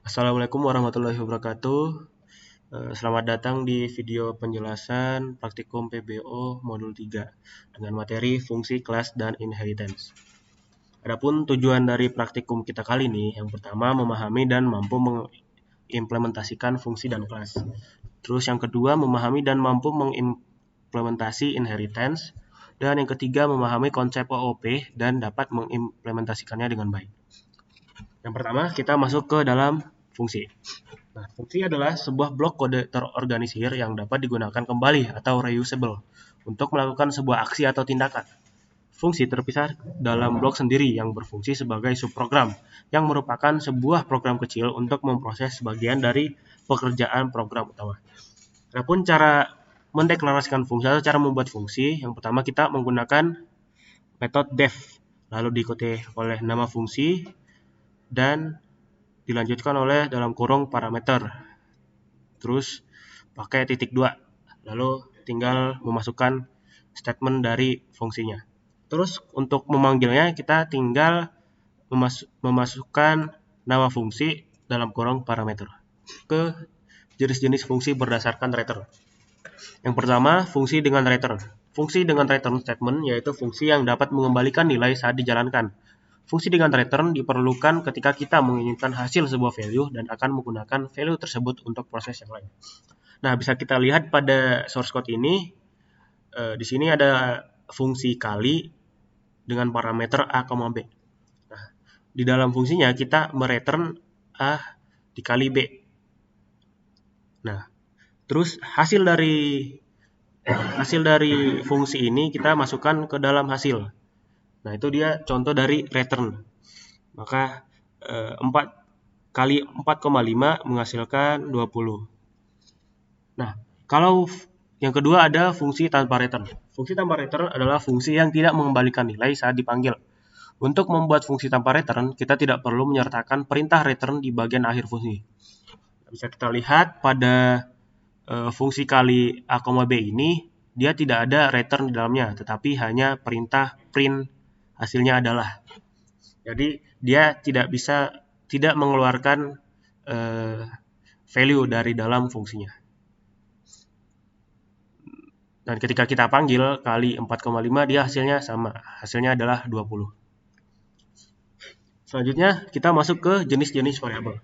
Assalamualaikum warahmatullahi wabarakatuh. Selamat datang di video penjelasan praktikum PBO modul 3 dengan materi fungsi kelas dan inheritance. Adapun tujuan dari praktikum kita kali ini, yang pertama memahami dan mampu mengimplementasikan fungsi dan kelas. Terus yang kedua memahami dan mampu mengimplementasi inheritance. Dan yang ketiga memahami konsep OOP dan dapat mengimplementasikannya dengan baik. Yang pertama kita masuk ke dalam fungsi. Nah, fungsi adalah sebuah blok kode terorganisir yang dapat digunakan kembali atau reusable untuk melakukan sebuah aksi atau tindakan. Fungsi terpisah dalam blok sendiri yang berfungsi sebagai subprogram yang merupakan sebuah program kecil untuk memproses sebagian dari pekerjaan program utama. Adapun cara mendeklarasikan fungsi atau cara membuat fungsi, yang pertama kita menggunakan metode def, lalu diikuti oleh nama fungsi dan dilanjutkan oleh dalam kurung parameter. Terus pakai titik 2. Lalu tinggal memasukkan statement dari fungsinya. Terus untuk memanggilnya kita tinggal memasukkan nama fungsi dalam kurung parameter ke jenis-jenis fungsi berdasarkan return. Yang pertama, fungsi dengan return. Fungsi dengan return statement yaitu fungsi yang dapat mengembalikan nilai saat dijalankan. Fungsi dengan return diperlukan ketika kita menginginkan hasil sebuah value dan akan menggunakan value tersebut untuk proses yang lain. Nah, bisa kita lihat pada source code ini, di sini ada fungsi kali dengan parameter a, b. Nah, di dalam fungsinya kita mereturn a dikali b. Nah, terus hasil dari fungsi ini kita masukkan ke dalam hasil. Nah, itu dia contoh dari return. Maka 4 kali 4,5 menghasilkan 20. Nah, kalau yang kedua ada fungsi tanpa return. Fungsi tanpa return adalah fungsi yang tidak mengembalikan nilai saat dipanggil. Untuk membuat fungsi tanpa return, kita tidak perlu menyertakan perintah return di bagian akhir fungsi. Bisa kita lihat pada fungsi kali a, b ini, dia tidak ada return di dalamnya, tetapi hanya perintah print hasilnya adalah. Jadi dia tidak mengeluarkan value dari dalam fungsinya. Dan ketika kita panggil kali 4,5 dia hasilnya sama. Hasilnya adalah 20. Selanjutnya kita masuk ke jenis-jenis variabel.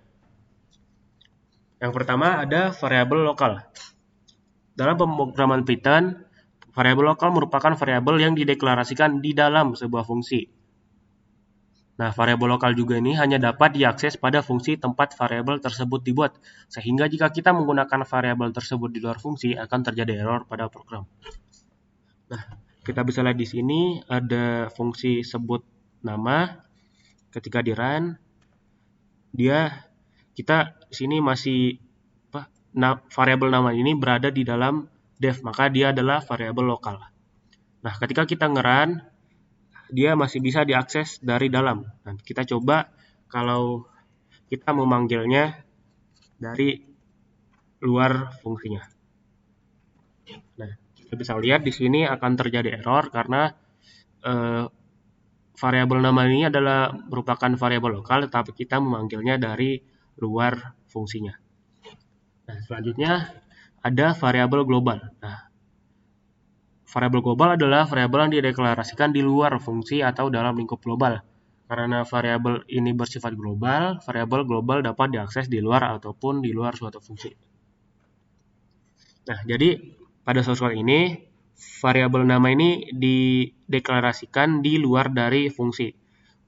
Yang pertama ada variabel lokal. Dalam pemrograman Python, variabel lokal merupakan variabel yang dideklarasikan di dalam sebuah fungsi. Nah, variabel lokal juga ini hanya dapat diakses pada fungsi tempat variabel tersebut dibuat, sehingga jika kita menggunakan variabel tersebut di luar fungsi akan terjadi error pada program. Nah, kita bisa lihat di sini ada fungsi sebut nama. Ketika di run, kita di sini masih variabel nama ini berada di dalam def, maka dia adalah variabel lokal. Nah, ketika kita nge-run, dia masih bisa diakses dari dalam. Nah, kita coba kalau kita memanggilnya dari luar fungsinya. Nah, kita bisa lihat di sini akan terjadi error karena variabel nama ini adalah merupakan variabel lokal, tetapi kita memanggilnya dari luar fungsinya. Nah, selanjutnya ada variabel global. Nah, variabel global adalah variabel yang dideklarasikan di luar fungsi atau dalam lingkup global. Karena variabel ini bersifat global, variabel global dapat diakses di luar ataupun di luar suatu fungsi. Nah, jadi pada source code ini, variabel nama ini dideklarasikan di luar dari fungsi.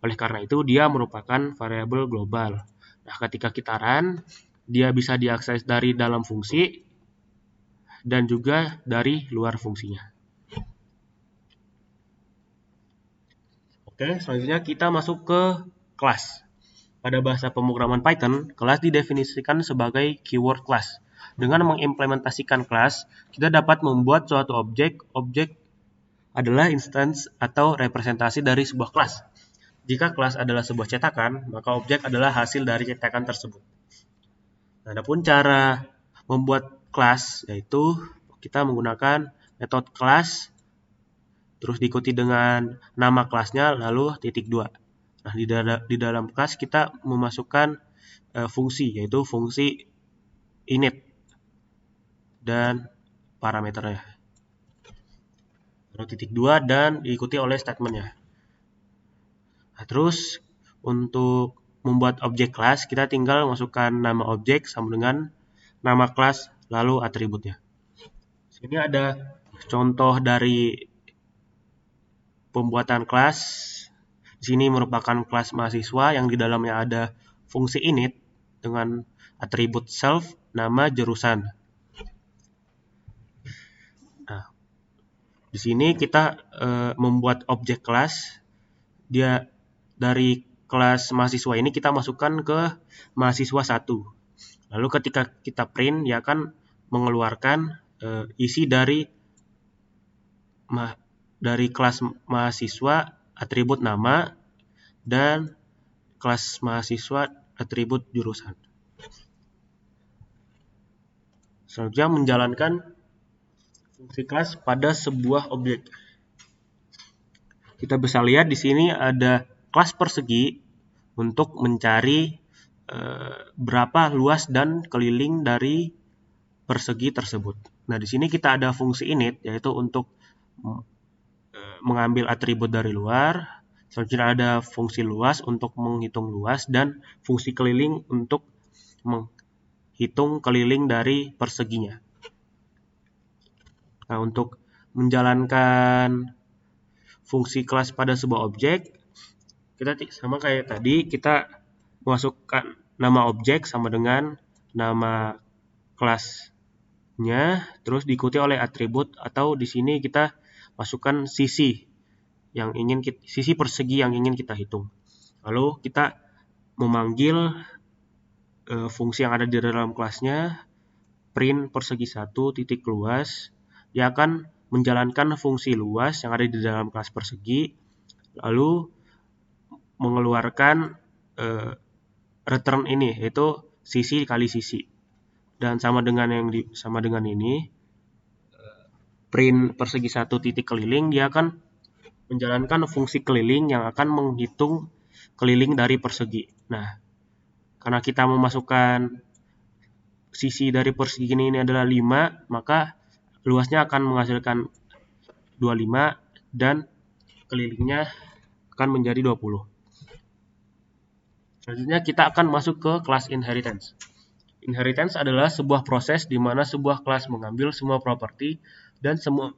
Oleh karena itu, dia merupakan variabel global. Nah, ketika kita run, dia bisa diakses dari dalam fungsi dan juga dari luar fungsinya. Oke, selanjutnya kita masuk ke kelas. Pada bahasa pemrograman Python, kelas didefinisikan sebagai keyword class. Dengan mengimplementasikan kelas, kita dapat membuat suatu objek. Objek adalah instance atau representasi dari sebuah kelas. Jika kelas adalah sebuah cetakan, maka objek adalah hasil dari cetakan tersebut. Nah, adapun cara membuat kelas yaitu kita menggunakan metode kelas, terus diikuti dengan nama kelasnya, lalu titik 2. Nah, di dalam kelas kita memasukkan fungsi, yaitu fungsi init dan parameternya. Lalu titik 2 dan diikuti oleh statementnya. Nah, terus untuk membuat objek kelas, kita tinggal masukkan nama objek sama dengan nama kelas lalu atributnya. Sini ada contoh dari pembuatan kelas. Di sini merupakan kelas mahasiswa yang di dalamnya ada fungsi init dengan atribut self, nama, jurusan. Nah, di sini kita membuat objek kelas. Dia dari kelas mahasiswa ini kita masukkan ke mahasiswa 1. Lalu ketika kita print, dia akan mengeluarkan isi dari kelas mahasiswa atribut nama dan kelas mahasiswa atribut jurusan. Selanjutnya menjalankan fungsi kelas pada sebuah objek. Kita bisa lihat di sini ada kelas persegi untuk mencari berapa luas dan keliling dari persegi tersebut. Nah, di sini kita ada fungsi init, yaitu untuk mengambil atribut dari luar. Selanjutnya ada fungsi luas untuk menghitung luas dan fungsi keliling untuk menghitung keliling dari perseginya. Nah, untuk menjalankan fungsi kelas pada sebuah objek, kita sama kayak tadi, kita masukkan nama objek sama dengan nama kelasnya, terus diikuti oleh atribut, atau di sini kita masukkan sisi persegi yang ingin kita hitung. Lalu kita memanggil fungsi yang ada di dalam kelasnya, print persegi 1 titik luas. Dia akan menjalankan fungsi luas yang ada di dalam kelas persegi, lalu mengeluarkan return ini, yaitu sisi kali sisi. Dan sama dengan ini, print persegi 1 titik keliling, dia akan menjalankan fungsi keliling yang akan menghitung keliling dari persegi. Nah, karena kita memasukkan sisi dari persegi ini adalah 5, maka luasnya akan menghasilkan 25 dan kelilingnya akan menjadi 20. Selanjutnya kita akan masuk ke kelas inheritance. Inheritance adalah sebuah proses di mana sebuah kelas mengambil semua properti dan semua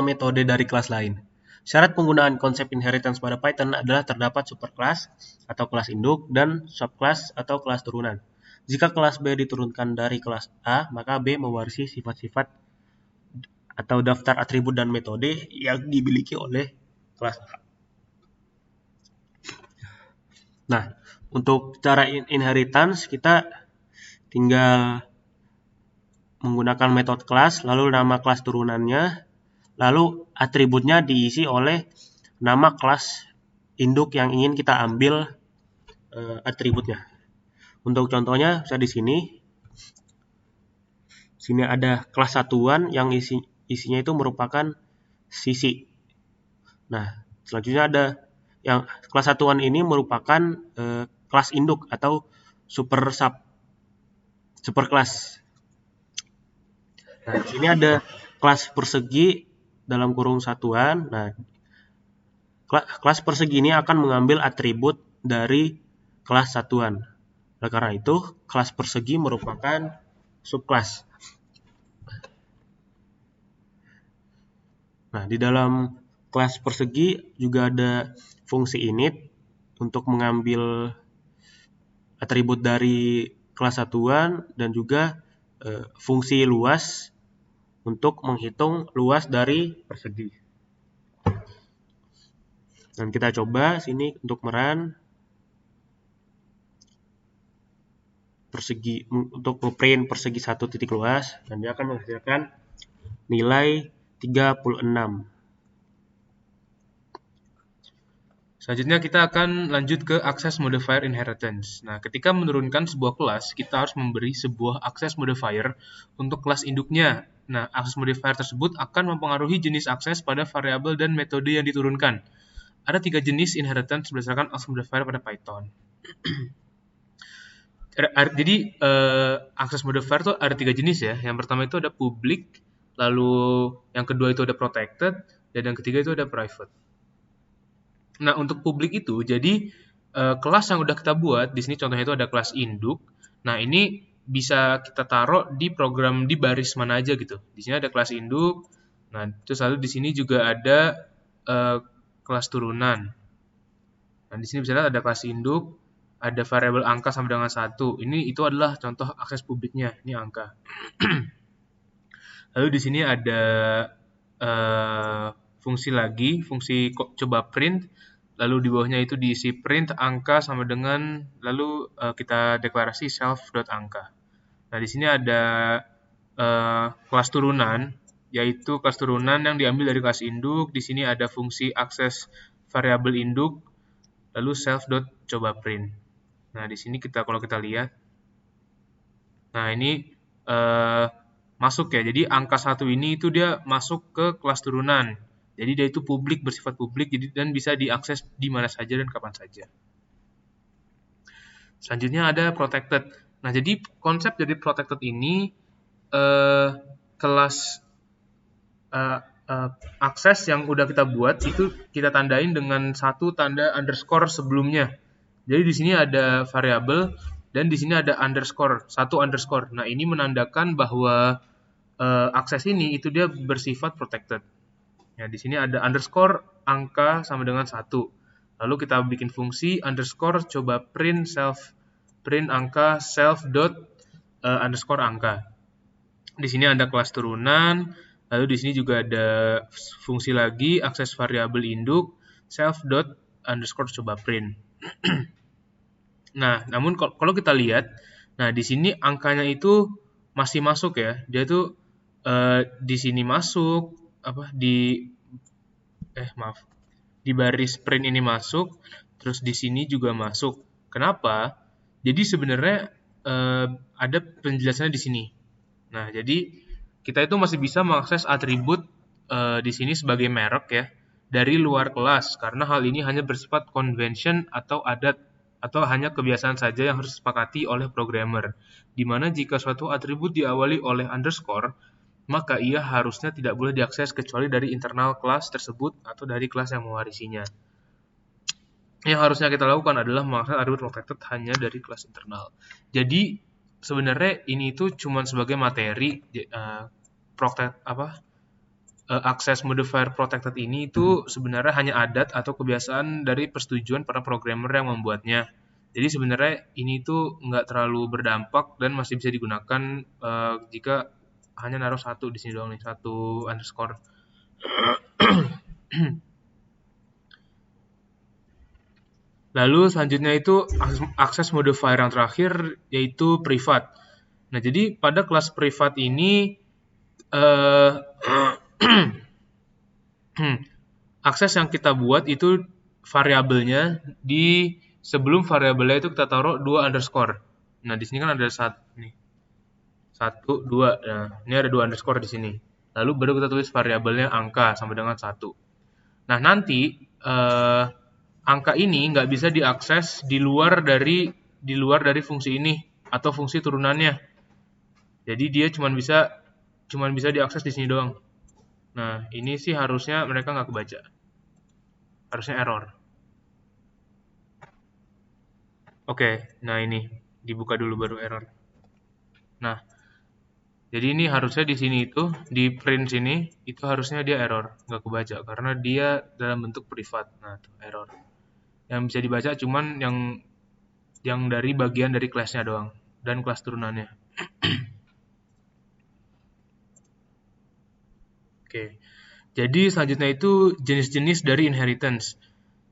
metode dari kelas lain. Syarat penggunaan konsep inheritance pada Python adalah terdapat superclass atau kelas induk dan subclass atau kelas turunan. Jika kelas B diturunkan dari kelas A, maka B mewarisi sifat-sifat atau daftar atribut dan metode yang dimiliki oleh kelas A. Nah, untuk cara inheritance kita tinggal menggunakan metode kelas, lalu nama kelas turunannya, lalu atributnya diisi oleh nama kelas induk yang ingin kita ambil atributnya. Untuk contohnya bisa di sini. Sini ada kelas satuan yang isinya itu merupakan sisi. Nah, selanjutnya ada yang kelas satuan ini merupakan kelas induk atau superclass. Nah, di sini ada kelas persegi dalam kurung satuan. Nah, kelas persegi ini akan mengambil atribut dari kelas satuan. Oleh karena itu, kelas persegi merupakan subclass. Nah, di dalam kelas persegi juga ada fungsi init untuk mengambil atribut dari kelas satuan dan juga fungsi luas untuk menghitung luas dari persegi. Dan kita coba sini untuk meran persegi untuk print persegi 1 titik luas, dan dia akan menghasilkan nilai 36. Selanjutnya kita akan lanjut ke access modifier inheritance. Nah, ketika menurunkan sebuah kelas, kita harus memberi sebuah access modifier untuk kelas induknya. Nah, access modifier tersebut akan mempengaruhi jenis akses pada variabel dan metode yang diturunkan. Ada 3 jenis inheritance berdasarkan access modifier pada Python. Jadi akses modifier itu ada 3 jenis ya. Yang pertama itu ada public, lalu yang kedua itu ada protected, dan yang ketiga itu ada private. Nah, untuk publik itu, jadi kelas yang udah kita buat, di sini contohnya itu ada kelas induk. Nah, ini bisa kita taruh di program di baris mana aja gitu. Di sini ada kelas induk. Nah, terus lalu di sini juga ada kelas turunan. Nah, di sini bisa lihat ada kelas induk, ada variabel angka sama dengan 1. Ini itu adalah contoh akses publiknya, ini angka. Lalu di sini ada fungsi lagi, fungsi coba print, lalu di bawahnya itu diisi print angka sama dengan, lalu kita deklarasi self.angka. Nah, di sini ada kelas turunan, yaitu kelas turunan yang diambil dari kelas induk. Di sini ada fungsi akses variabel induk, lalu self.coba print. Nah, di sini kalau kita lihat, nah ini masuk ya. Jadi angka 1 ini itu dia masuk ke kelas turunan. Jadi dia itu publik, bersifat publik, dan bisa diakses di mana saja dan kapan saja. Selanjutnya ada protected. Nah, jadi konsep dari protected ini kelas akses yang udah kita buat itu kita tandain dengan satu tanda underscore sebelumnya. Jadi di sini ada variabel dan di sini ada underscore, satu underscore. Nah, ini menandakan bahwa akses ini itu dia bersifat protected. Ya, di sini ada underscore angka sama dengan 1. Lalu kita bikin fungsi underscore coba print angka self dot underscore angka. Di sini ada kelas turunan, lalu di sini juga ada fungsi lagi akses variabel induk self dot underscore coba print. Nah, namun kalau kita lihat, nah di sini angkanya itu masih masuk ya. Dia tuh di sini masuk di baris print ini masuk, terus di sini juga masuk. Kenapa? Jadi sebenarnya ada penjelasannya di sini. Nah, jadi kita itu masih bisa mengakses atribut di sini sebagai merek ya dari luar kelas, karena hal ini hanya bersifat convention atau adat atau hanya kebiasaan saja yang harus disepakati oleh programmer. Di mana jika suatu atribut diawali oleh underscore, maka ia harusnya tidak boleh diakses kecuali dari internal kelas tersebut atau dari kelas yang mewarisinya. Yang harusnya kita lakukan adalah mengakses atribut protected hanya dari kelas internal. Jadi sebenarnya ini itu cuma sebagai materi akses modifier protected ini itu sebenarnya hanya adat atau kebiasaan dari persetujuan para programmer yang membuatnya. Jadi sebenarnya ini tuh nggak terlalu berdampak dan masih bisa digunakan jika hanya naruh satu di sini doang nih, satu underscore. Lalu selanjutnya itu akses modifier yang terakhir yaitu privat. Nah, jadi pada kelas privat ini akses yang kita buat itu variabelnya di sebelum variabelnya itu kita taruh 2 underscore. Nah, di sini kan ada 1, 2. Nah, ini ada 2 underscore di sini. Lalu baru kita tulis variabelnya angka sama dengan 1. Nah, nanti angka ini nggak bisa diakses di luar dari fungsi ini atau fungsi turunannya. Jadi dia cuma bisa diakses di sini doang. Nah, ini sih harusnya mereka nggak kebaca. Harusnya error. Oke, nah ini dibuka dulu baru error. Nah, jadi ini harusnya di sini itu di print sini itu harusnya dia error, nggak kebaca karena dia dalam bentuk privat. Nah, tuh error. Yang bisa dibaca cuman yang dari bagian dari kelasnya doang dan kelas turunannya. Oke. Jadi selanjutnya itu jenis-jenis dari inheritance.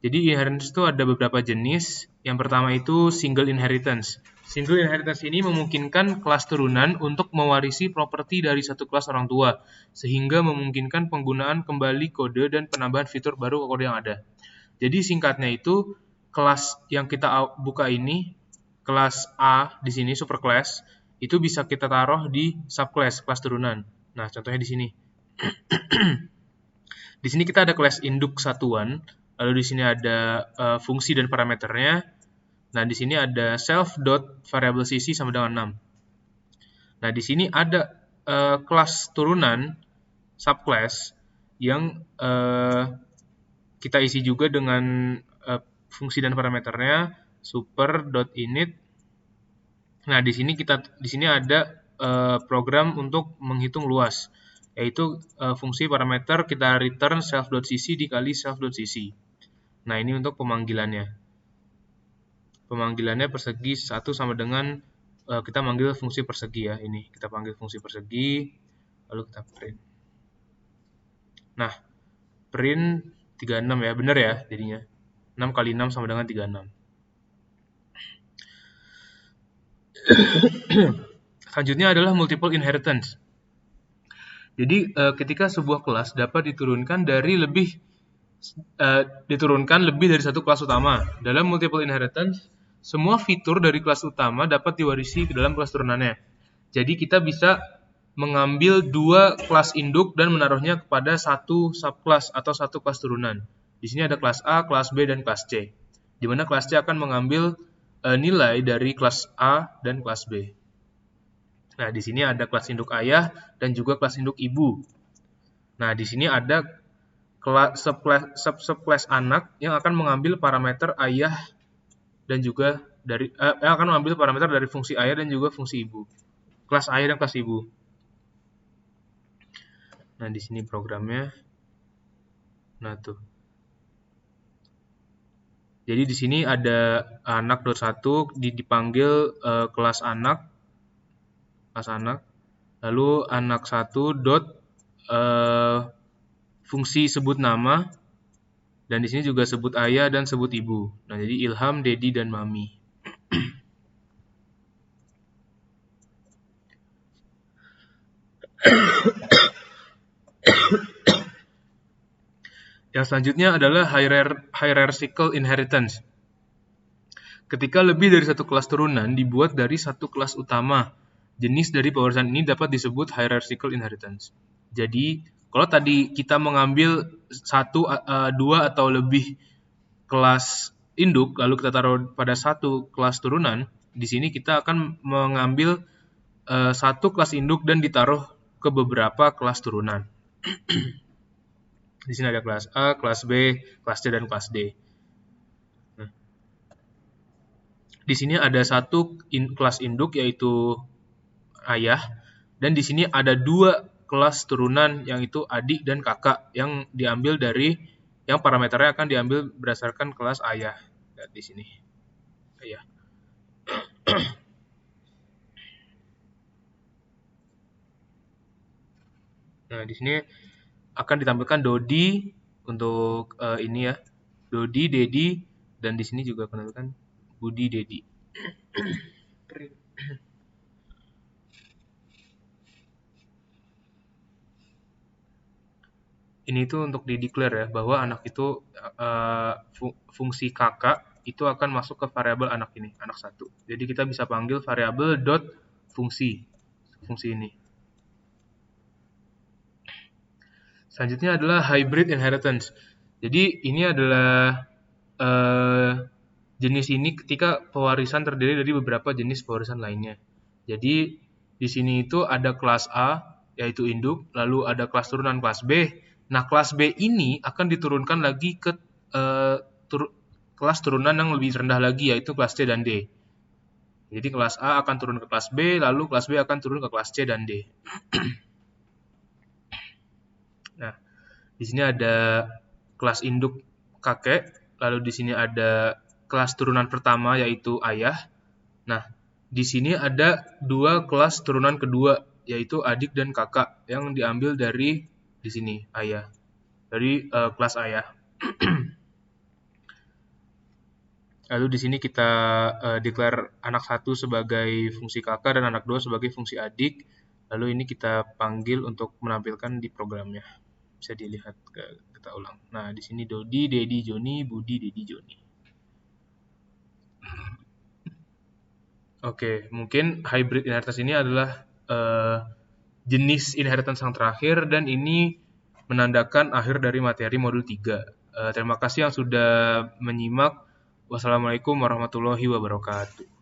Jadi inheritance itu ada beberapa jenis. Yang pertama itu single inheritance. Single inheritance ini memungkinkan kelas turunan untuk mewarisi properti dari satu kelas orang tua, sehingga memungkinkan penggunaan kembali kode dan penambahan fitur baru ke kode yang ada. Jadi singkatnya itu kelas yang kita buka ini, kelas A di sini superclass, itu bisa kita taruh di subclass, kelas turunan. Nah, contohnya di sini. Di sini kita ada kelas induk satuan, lalu di sini ada fungsi dan parameternya. Nah, di sini ada self dot variable cc sama dengan 6. Nah, di sini ada kelas turunan subclass yang kita isi juga dengan fungsi dan parameternya super.init. Nah, di sini ada program untuk menghitung luas, yaitu fungsi parameter kita return self.cc dikali self.cc. Nah, ini untuk pemanggilannya. Pemanggilannya persegi 1 sama dengan kita manggil fungsi persegi ya. Ini kita panggil fungsi persegi, lalu kita print. Nah, print 36 ya, benar ya jadinya. 6 kali 6 sama dengan 36. Selanjutnya adalah multiple inheritance. Jadi ketika sebuah kelas dapat diturunkan lebih dari satu kelas utama. Dalam multiple inheritance, semua fitur dari kelas utama dapat diwarisi ke dalam kelas turunannya. Jadi kita bisa mengambil dua kelas induk dan menaruhnya kepada satu subkelas atau satu kelas turunan. Di sini ada kelas A, kelas B, dan kelas C. Di mana kelas C akan mengambil nilai dari kelas A dan kelas B. Nah, di sini ada kelas induk ayah dan juga kelas induk ibu. Nah, di sini ada subclass anak yang akan mengambil parameter ayah dan juga yang akan mengambil parameter dari fungsi ayah dan juga fungsi ibu. Kelas ayah dan kelas ibu. Nah, di sini programnya. Nah, tuh. Jadi di sini ada anak.1 dipanggil kelas anak, lalu anak 1 dot fungsi sebut nama, dan di sini juga sebut ayah dan sebut ibu. Nah, jadi Ilham, Dedi, dan Mami. Yang selanjutnya adalah hierarchical inheritance. Ketika lebih dari satu kelas turunan dibuat dari satu kelas utama, jenis dari pewarisan ini dapat disebut hierarchical inheritance. Jadi, kalau tadi kita mengambil dua atau lebih kelas induk, lalu kita taruh pada satu kelas turunan, di sini kita akan mengambil satu kelas induk dan ditaruh ke beberapa kelas turunan. Di sini ada kelas A, kelas B, kelas C, dan kelas D. Nah, di sini ada satu kelas induk yaitu ayah, dan di sini ada dua kelas turunan yang itu adik dan kakak yang diambil dari yang parameternya akan diambil berdasarkan kelas ayah. Lihat di sini. Ayah. Nah, di sini akan ditampilkan Dodi untuk ini ya. Dodi, Dedi, dan di sini juga akan ditampilkan Budi, Dedi. Ini tuh untuk di-declare ya, bahwa anak itu fungsi kakak itu akan masuk ke variabel anak ini, anak 1. Jadi kita bisa panggil variabel dot fungsi ini. Selanjutnya adalah hybrid inheritance. Jadi ini adalah jenis ini ketika pewarisan terdiri dari beberapa jenis pewarisan lainnya. Jadi di sini itu ada kelas A yaitu induk, lalu ada kelas turunan kelas B. Nah, kelas B ini akan diturunkan lagi ke kelas turunan yang lebih rendah lagi yaitu kelas C dan D. Jadi kelas A akan turun ke kelas B, lalu kelas B akan turun ke kelas C dan D. Nah, di sini ada kelas induk kakek, lalu di sini ada kelas turunan pertama yaitu ayah. Nah, di sini ada dua kelas turunan kedua yaitu adik dan kakak yang diambil dari di sini ayah, dari kelas ayah. Lalu di sini kita declare anak 1 sebagai fungsi kakak dan anak 2 sebagai fungsi adik. Lalu ini kita panggil untuk menampilkan di programnya. Bisa dilihat, kita ulang. Nah, di sini Dodi, Dedi, Joni, Budi, Dedi, Joni. Oke, mungkin hybrid inheritance ini adalah jenis inheritance yang terakhir dan ini menandakan akhir dari materi modul 3. Terima kasih yang sudah menyimak. Wassalamualaikum warahmatullahi wabarakatuh.